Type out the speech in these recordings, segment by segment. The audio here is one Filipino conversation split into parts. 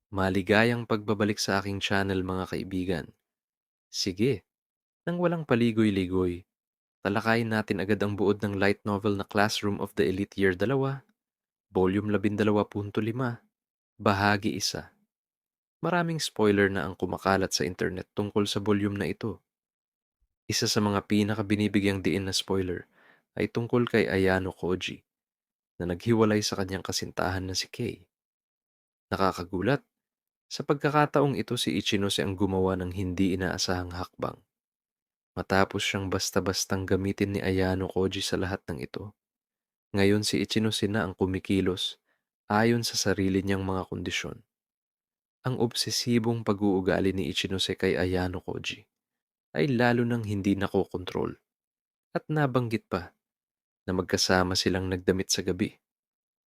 Maligayang pagbabalik sa aking channel mga kaibigan. Sige, nang walang paligoy-ligoy, talakayin natin agad ang buod ng light novel na Classroom of the Elite Year 2, Volume 12.5, Bahagi 1. Maraming spoiler na ang kumakalat sa internet tungkol sa volume na ito. Isa sa mga pinakabinibigyang diin na spoiler ay tungkol kay Ayano Koji na naghiwalay sa kanyang kasintahan na si Kei. Nakakagulat, sa pagkakataong ito si Ichinose ang gumawa ng hindi inaasahang hakbang. Matapos siyang basta-bastang gamitin ni Ayano Koji sa lahat ng ito, ngayon si Ichinose na ang kumikilos ayon sa sarili niyang mga kondisyon. Ang obsesibong pag-uugali ni Ichinose kay Ayano Koji ay lalo nang hindi nakokontrol at nabanggit pa na magkasama silang nagdamit sa gabi.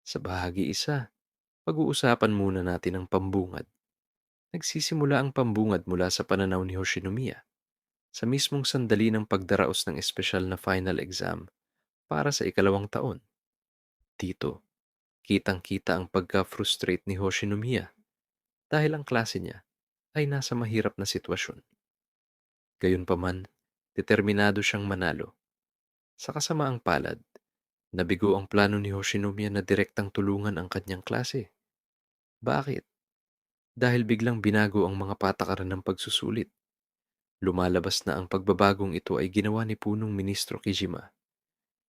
Sa bahagi 1, pag-uusapan muna natin ang pambungad. Nagsisimula ang pambungad mula sa pananaw ni Hoshinomiya sa mismong sandali ng pagdaraos ng espesyal na final exam para sa ikalawang taon. Dito, kitang-kita ang pagka-frustrate ni Hoshinomiya dahil ang klase niya ay nasa mahirap na sitwasyon. Gayunpaman, determinado siyang manalo. Sa kasamaang palad, nabigo ang plano ni Hoshinomiya na direktang tulungan ang kanyang klase. Bakit? Dahil biglang binago ang mga patakaran ng pagsusulit. Lumalabas na ang pagbabagong ito ay ginawa ni punong Ministro Kijima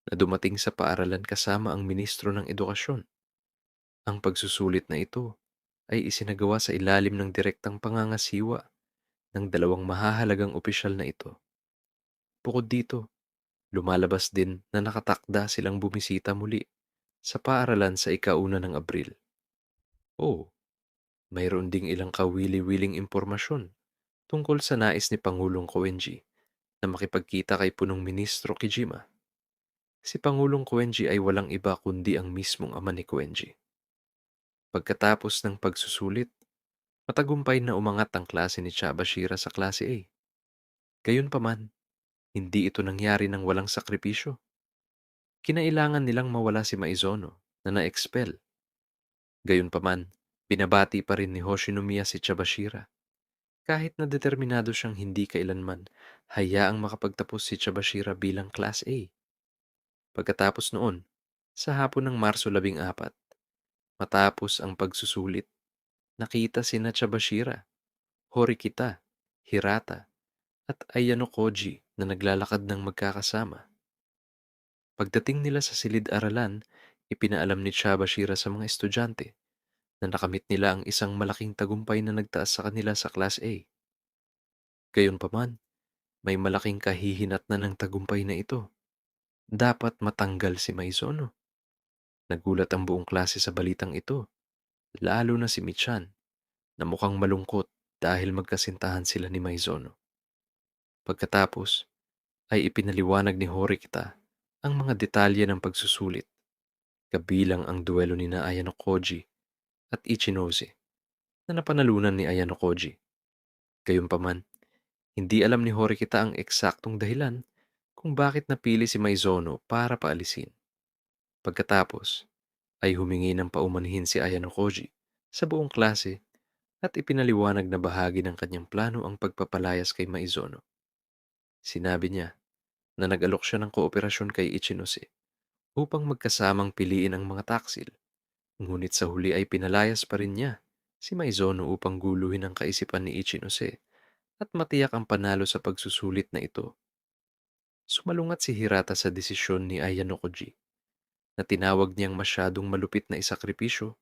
na dumating sa paaralan kasama ang Ministro ng Edukasyon. Ang pagsusulit na ito ay isinagawa sa ilalim ng direktang pangangasiwa ng dalawang mahahalagang opisyal na ito. Bukod dito, lumalabas din na nakatakda silang bumisita muli sa paaralan sa ika-1 ng Abril. Oo, mayroon ding ilang kawili-wiling impormasyon tungkol sa nais ni Pangulong Koenji na makipagkita kay punong Ministro Kijima. Si Pangulong Koenji ay walang iba kundi ang mismong ama ni Koenji. Pagkatapos ng pagsusulit, matagumpay na umangat ang klase ni Chabashira sa klase A. Gayunpaman, hindi ito nangyari ng walang sakripisyo. Kinailangan nilang mawala si Maizono na na-expel. Gayunpaman, binabati pa rin ni Hoshinomiya si Chabashira. Kahit na determinado siyang hindi kailanman hayaang makapagtapos si Chabashira bilang Class A. Pagkatapos noon, sa hapon ng Marso 14, matapos ang pagsusulit, nakita sina Chabashira, Horikita, Hirata, at Ayano Koji na naglalakad ng magkakasama. Pagdating nila sa silid-aralan, ipinaalam ni Chabashira sa mga estudyante na nakamit nila ang isang malaking tagumpay na nagtaas sa kanila sa Class A. Gayunpaman, may malaking kahihinatnan ng tagumpay na ito. Dapat matanggal si Maizono. Nagulat ang buong klase sa balitang ito, lalo na si Michan, na mukhang malungkot dahil magkasintahan sila ni Maizono. Pagkatapos, ay ipinaliwanag ni Horikita ang mga detalye ng pagsusulit, kabilang ang duelo ni na Ayano Koji at Ichinose na napanalunan ni Ayano Koji. Gayunpaman, hindi alam ni Horikita ang eksaktong dahilan kung bakit napili si Maizono para paalisin. Pagkatapos, ay humingi ng paumanhin si Ayano Koji sa buong klase at ipinaliwanag na bahagi ng kanyang plano ang pagpapalayas kay Maizono. Sinabi niya na nag-alok siya ng kooperasyon kay Ichinose upang magkasamang piliin ang mga taksil, ngunit sa huli ay pinalayas pa rin niya si Maizono upang guluhin ang kaisipan ni Ichinose at matiyak ang panalo sa pagsusulit na ito. Sumalungat si Hirata sa desisyon ni Ayano Koji na tinawag niyang masyadong malupit na isakripisyo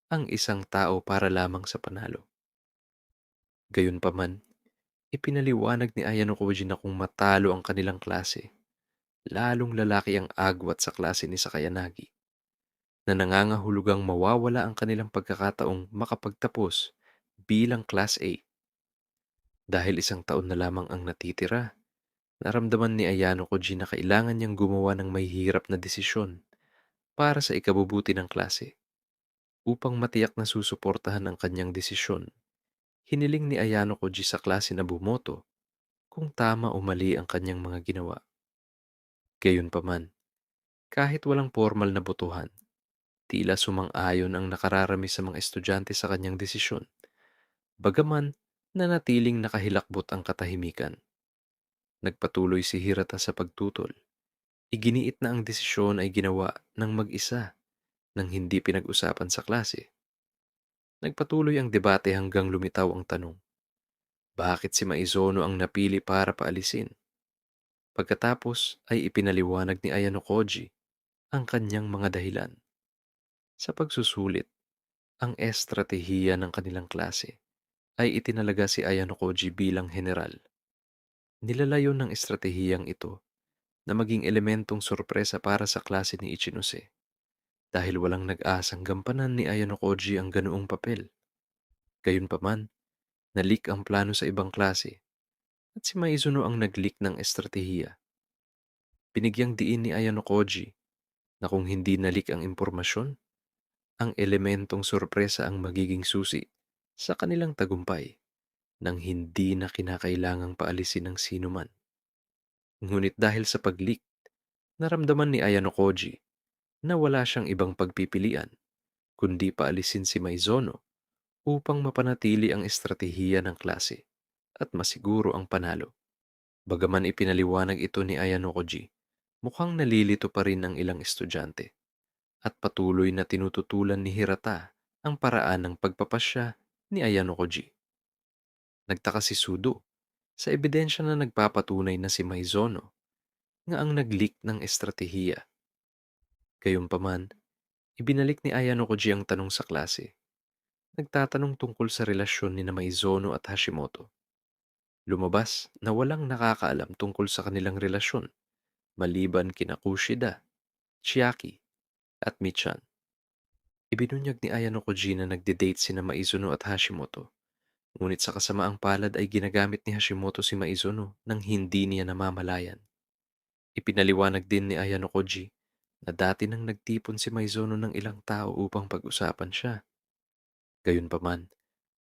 ang isang tao para lamang sa panalo. Gayunpaman, ipinaliwanag ni Ayano Koji na kung matalo ang kanilang klase, lalong lalaki ang agwat sa klase ni Sakayanagi, na nangangahulugang mawawala ang kanilang pagkakataong makapagtapos bilang Class A. Dahil isang taon na lamang ang natitira, naramdaman ni Ayano Koji na kailangan niyang gumawa ng may hirap na desisyon para sa ikabubuti ng klase. Upang matiyak na susuportahan ang kanyang desisyon, hiniling ni Ayano Koji sa klase na bumoto kung tama o mali ang kanyang mga ginawa. Gayunpaman, kahit walang formal na botohan, Tila sumang-ayon ang nakararami sa mga estudyante sa kanyang desisyon. Bagaman, nanatiling nakahilakbot ang katahimikan. Nagpatuloy si Hirata sa pagtutol. Iginiit na ang desisyon ay ginawa ng mag-isa nang hindi pinag-usapan sa klase. Nagpatuloy ang debate hanggang lumitaw ang tanong, bakit si Maizono ang napili para paalisin? Pagkatapos ay ipinaliwanag ni Ayano Koji ang kanyang mga dahilan. Sa pagsusulit, ang estratehiya ng kanilang klase ay itinalaga si Ayano Koji bilang general. Nilalayon ng estratehiyang ito na maging elementong sorpresa para sa klase ni Ichinose dahil walang nag-asang gampanan ni Ayano Koji ang ganoong papel. Gayunpaman, nalik ang plano sa ibang klase at si Maizuno ang nag-leak ng estratehiya. Binigyang diin ni Ayano Koji na kung hindi nalik ang impormasyon, ang elementong sorpresa ang magiging susi sa kanilang tagumpay nang hindi na kinakailangang paalisin ng sino man. Ngunit dahil sa pag-leak, naramdaman ni Ayano Koji na wala siyang ibang pagpipilian kundi paalisin si Maizono upang mapanatili ang estratehiya ng klase at masiguro ang panalo. Bagaman ipinaliwanag ito ni Ayano Koji, mukhang nalilito pa rin ang ilang estudyante at patuloy na tinututulan ni Hirata ang paraan ng pagpapasya ni Ayano Koji. Nagtaka si Sudo sa ebidensya na nagpapatunay na si Maizono nga ang nag-leak ng estratehiya. Gayunpaman, ibinalik ni Ayano Koji ang tanong sa klase. Nagtatanong tungkol sa relasyon ni na Maizono at Hashimoto. Lumabas na walang nakakaalam tungkol sa kanilang relasyon maliban kina Kushida, Chiaki at Michan. Ibinunyag ni Ayano Koji na nagde-date sina Maizuno at Hashimoto. Ngunit sa kasamaang palad ay ginagamit ni Hashimoto si Maizuno nang hindi niya namamalayan. Ipinaliwanag din ni Ayano Koji na dati nang nagtipon si Maizuno ng ilang tao upang pag-usapan siya. Gayunpaman,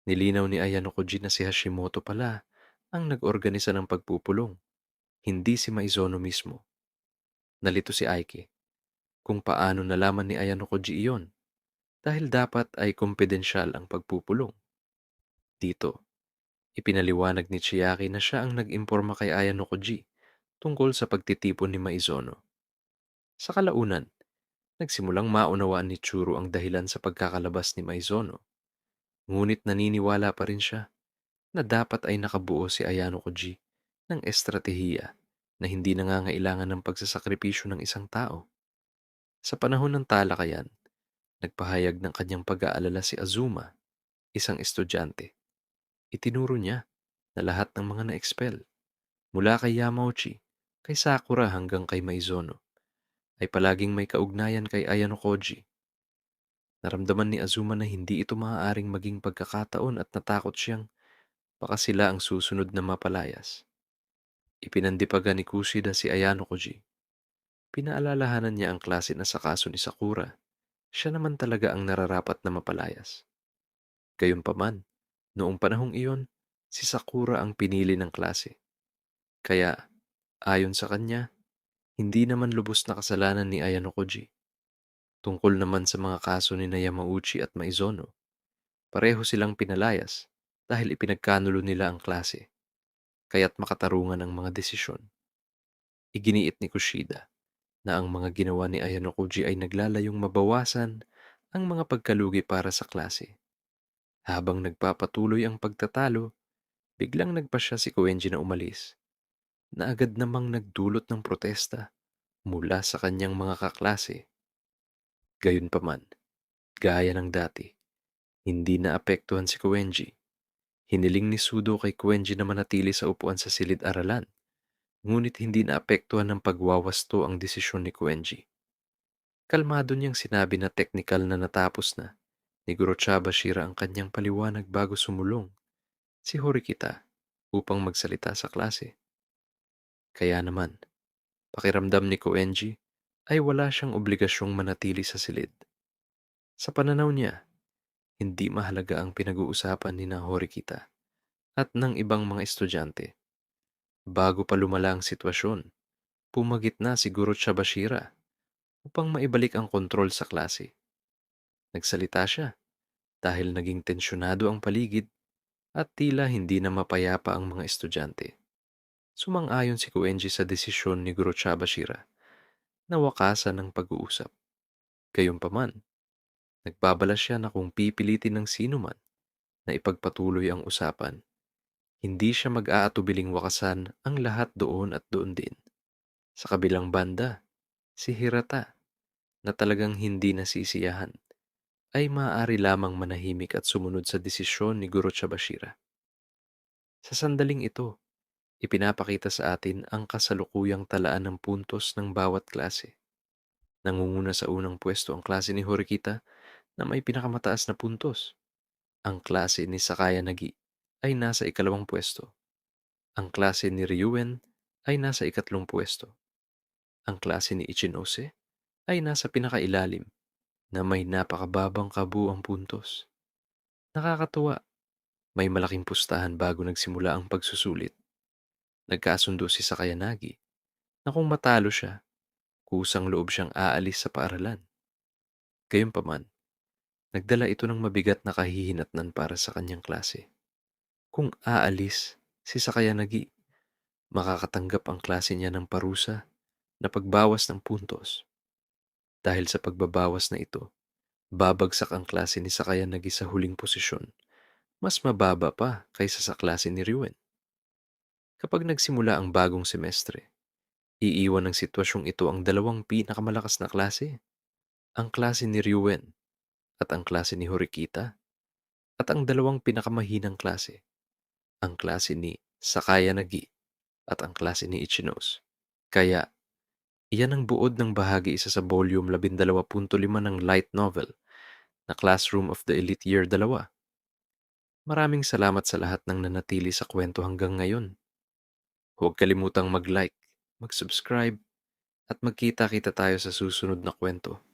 nilinaw ni Ayano Koji na si Hashimoto pala ang nag-organisa ng pagpupulong, hindi si Maizuno mismo. Nalito si Aike kung paano nalaman ni Ayano Koji iyon dahil dapat ay kumpidensyal ang pagpupulong. Dito, ipinaliwanag ni Chiaki na siya ang nag-imporma kay Ayano Koji tungkol sa pagtitipon ni Maizono. Sa kalaunan, nagsimulang maunawaan ni Churu ang dahilan sa pagkakalabas ni Maizono. Ngunit naniniwala pa rin siya na dapat ay nakabuo si Ayano Koji ng estratehiya na hindi nangangailangan ng pagsasakripisyo ng isang tao. Sa panahon ng talakayan, nagpahayag ng kanyang pag-aalala si Azuma, isang estudyante. Itinuro niya na lahat ng mga na-expel, mula kay Yamauchi, kay Sakura hanggang kay Maizono, ay palaging may kaugnayan kay Ayano Koji. Naramdaman ni Azuma na hindi ito maaaring maging pagkakataon at natakot siyang baka sila ang susunod na mapalayas. Ipinandipagan ni Kushida si Ayano Koji. Pinaalalahanan niya ang klase na sa kaso ni Sakura. Siya naman talaga ang nararapat na mapalayas. Gayunpaman, noong panahong iyon, si Sakura ang pinili ng klase. Kaya, ayon sa kanya, hindi naman lubos na kasalanan ni Ayano Koji. Tungkol naman sa mga kaso ni Yamauchi at Maizono, pareho silang pinalayas dahil ipinagkanulo nila ang klase, kaya't makatarungan ang mga desisyon. Iginiit ni Kushida na ang mga ginawa ni Ayano Koji ay naglalayong mabawasan ang mga pagkalugi para sa klase. Habang nagpapatuloy ang pagtatalo, biglang nagpasya si Koenji na umalis, na agad namang nagdulot ng protesta mula sa kanyang mga kaklase. Gayunpaman, gaya ng dati, hindi naapektuhan si Koenji. Hiniling ni Sudo kay Koenji na manatili sa upuan sa silid-aralan, ngunit hindi naapektuhan ng pagwawasto ang desisyon ni Koenji. Kalmado niyang sinabi na teknikal na natapos na ni Gorochaba Shira ang kanyang paliwanag bago sumulong si Horikita upang magsalita sa klase. Kaya naman, pakiramdam ni Koenji ay wala siyang obligasyong manatili sa silid. Sa pananaw niya, hindi mahalaga ang pinag-uusapan ni na Horikita at ng ibang mga estudyante. Bago pa lumala ang sitwasyon, pumagit na si Guro Chabashira upang maibalik ang kontrol sa klase. Nagsalita siya dahil naging tensyonado ang paligid at tila hindi na mapayapa ang mga estudyante. Sumang-ayon si Kuenji sa desisyon ni Guro Chabashira na wakasan ng pag-uusap. Gayunpaman, nagbabala siya na kung pipilitin ng sino man na ipagpatuloy ang usapan, hindi siya mag-aatubiling wakasan ang lahat doon at doon din. Sa kabilang banda, si Hirata, na talagang hindi nasisiyahan, ay maaari lamang manahimik at sumunod sa desisyon ni Guro Chabashira. Sa sandaling ito, ipinapakita sa atin ang kasalukuyang talaan ng puntos ng bawat klase. Nangunguna sa unang pwesto ang klase ni Horikita na may pinakamataas na puntos. Ang klase ni Sakaya Nagi ay nasa ikalawang pwesto. Ang klase ni Ryuen ay nasa ikatlong pwesto. Ang klase ni Ichinose ay nasa pinakailalim na may napakababang kabuang puntos. Nakakatuwa, may malaking pustahan bago nagsimula ang pagsusulit. Nagkasundo si Sakayanagi na kung matalo siya, kusang loob siyang aalis sa paaralan. Gayunpaman, nagdala ito ng mabigat na kahihinatnan para sa kanyang klase. Kung aalis si Sakayanagi, makakatanggap ang klase niya ng parusa na pagbawas ng puntos. Dahil sa pagbabawas na ito, babagsak ang klase ni Sakayanagi sa huling posisyon, mas mababa pa kaysa sa klase ni Ryuen. Kapag nagsimula ang bagong semestre, iiwan ng sitwasyong ito ang dalawang pinakamalakas na klase, ang klase ni Ryuen at ang klase ni Horikita, at ang dalawang pinakamahinang klase, ang klase ni Sakayanagi at ang klase ni Ichinose. Kaya, iyan ang buod ng bahagi isa sa volume 12.5 ng light novel na Classroom of the Elite Year 2. Maraming salamat sa lahat ng nanatili sa kwento hanggang ngayon. Huwag kalimutang mag-like, mag-subscribe, at magkita-kita tayo sa susunod na kwento.